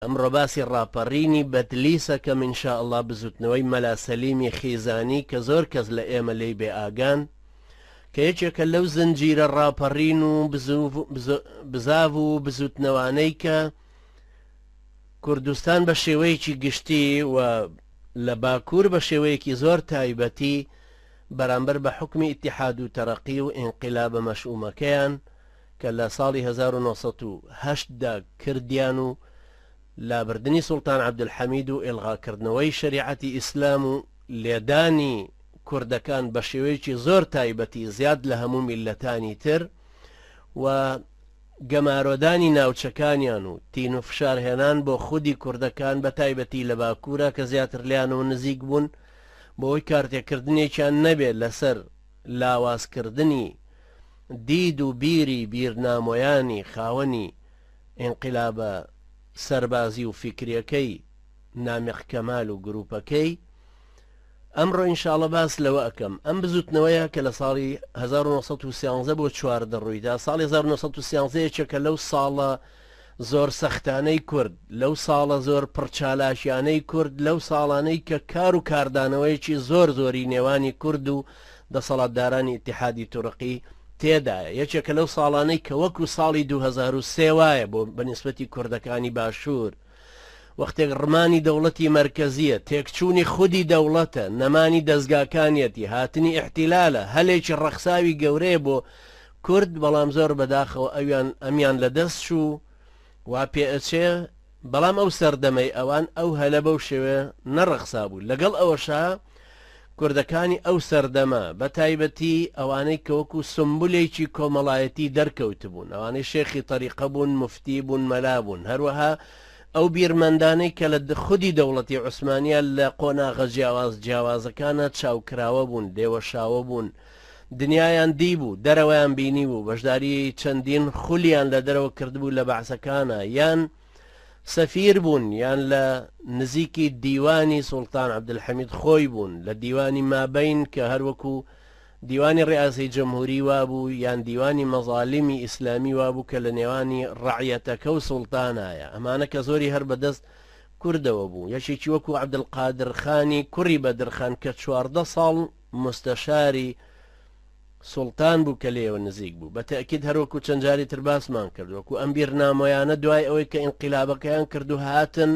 ئەمڕۆ باسی ڕاپەڕینی بەتلیسەکەم ئینشاءالله بزوتنەوەی مەلا سەلیمی خیزانی کە زۆر کەس لە ئێمە لێی بێ ئاگان کە یەکێکە لەو زنجیرە ڕاپەڕین و بزاو و بزوتنەوانەی کە کوردستان بە شێوەیەکی گشتی و لە باکوور بە شێوەیەکی زۆر تایبەتی بەرامبەر بە حکمی ئیتیحاد و تەرەقی و ئینقیلابە مەشئومەکەیان کە لە ساڵی 1970 دا کردیان و لابردنی سوڵتان عەبدولحەمید و ئێڵغاکردنەوەی شەریعەتی ئیسلام و لێدانی کوردەکان بە شێوەیەکی زۆر تایبەتی زیاد لە هەموو میلەتانی تر و گەمارۆدانی ناوچەکانیان و تین و فشارهێنان بۆ خودی کوردەکان بە تایبەتی لە باکوورە کە زیاتر لیانەوە نزیک بوون بۆی کارتێکردنێکیان نەبێت لەسەر لاوازکردنی دید و بیری بیرنامۆیانی خاوەنی ئینقیلابە سەربازی و فیکریەکەی نامیق کەمال و گروپەکەی ئەمڕۆ ئینشاڵە باس لەوە ئەەکەم ئەم بزوتنەوەیە کە لە ساڵی 1913 بۆ چواردە ڕوویدا ساڵی 1913 چێکە لەو ساڵە زۆر سەختانەی کورد لەو ساڵە زۆر پڕچالاشیانەی کورد لەو ساڵانەی کە کار و کاردانەوەیکی زۆر زۆری نێوانی کورد و دەسەڵاتدارانی ئیتیحادی توڕقی تێدایە یەکێکە لەو ساڵانەی کە وەکو ساڵی 2003 وایە بۆ بەنسبەتی کوردەکانی باشوور وەختێک ڕمانی دەوڵەتی مرکزیە تێکچوونی خودی دەوڵەتە نەمانی دەستگاکانیەتی هاتنی احتیلالە هەلێکی ڕەخساوی گەورەیە بۆ کورد بەڵام زۆر بەداخەوە ئەمیان لە دەست و وا پێئەچێ بەڵام ئەو سەردەمەی ئەوان ئەو هەلە بەو شێوێ نەڕەخسا بوو لەگەڵ ئەوەشا کوردەکانی ئەو سەردەمە بە تایبەتی ئەوانەی کەوەکو سمبولێکی کۆمەڵایەتی دەرکەوت بوون ئەوانەی شێخی تەریقە بوون مفتی بوون مەلا بوون هەروەها ئەو بیرمەندانەی کە لە خودی دەوڵەتی عوسمانیە لە قۆناغە جیاوازەکانە چاوکراوە بوون دێوەشاوە بوون دنیایان دی بوو دەرەوەیان بینی بوو بەشداری چەندین خولیان لە دەرەوە کردبوو لە بەعسەکانە یان سەفیر بوون یان لە نزیکی دیوانی سوڵتان عەبدولحەمید خۆی بوون لە دیوانی مابین کە هەروەکو دیوانی ڕیاسی جەمهوری وابوو یان دیوانی مەظالیمی ئیسلامی وابوو کە لە نێوانی ڕەعیەتەکە و سوڵتانایە ئەمانە کە زۆری هەر بەدەست کوردەوە بوو یەکێکی وەکو عەبدولقادر خانی کوڕی بەدرخان کە 14 ساڵ مستەشاری سوڵتان بوو کە لێوە نزیک بوو بە تەئکید هەروەکو چەند جاری تر باسمان کرد وەکو ئەم بیرنامۆیانە دوای ئەوەی کە ئینقیلابەکەیان کرد و هاتن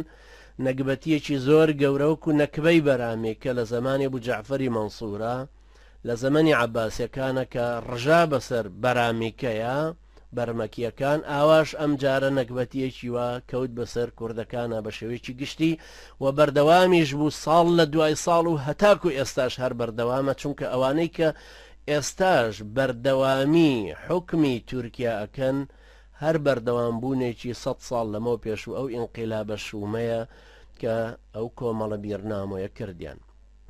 نەکبەتیەکی زۆر گەورەوەکو نەکبەی بەرامێ کە لە زمانی بوو جەعفەری مەنسوورە لە زەمەنی عەباسیەکانە کە ڕژا بەسەر بەرامیکەیە بەرمەکیەکان ئاواش ئەم جارە نەکبەتیەکی وە کەوت بەسەر کوردەکانە بە شێوەیەکی گشتی و بەردەوامیش بوو ساڵ لە دوای ساڵ و هەتاکو ئێستاش هەر بەردەوامە چونکە ئەوانەی کە ئێستاش بەردەوامی حکمی تورکیا ئەکەن هەر بەردەوام بوونێکی 100 ساڵ لەمەوە پێش و ئەو ئینقیلابە شومەیە کە ئەو کۆمەڵە بیرنامۆیە کردیان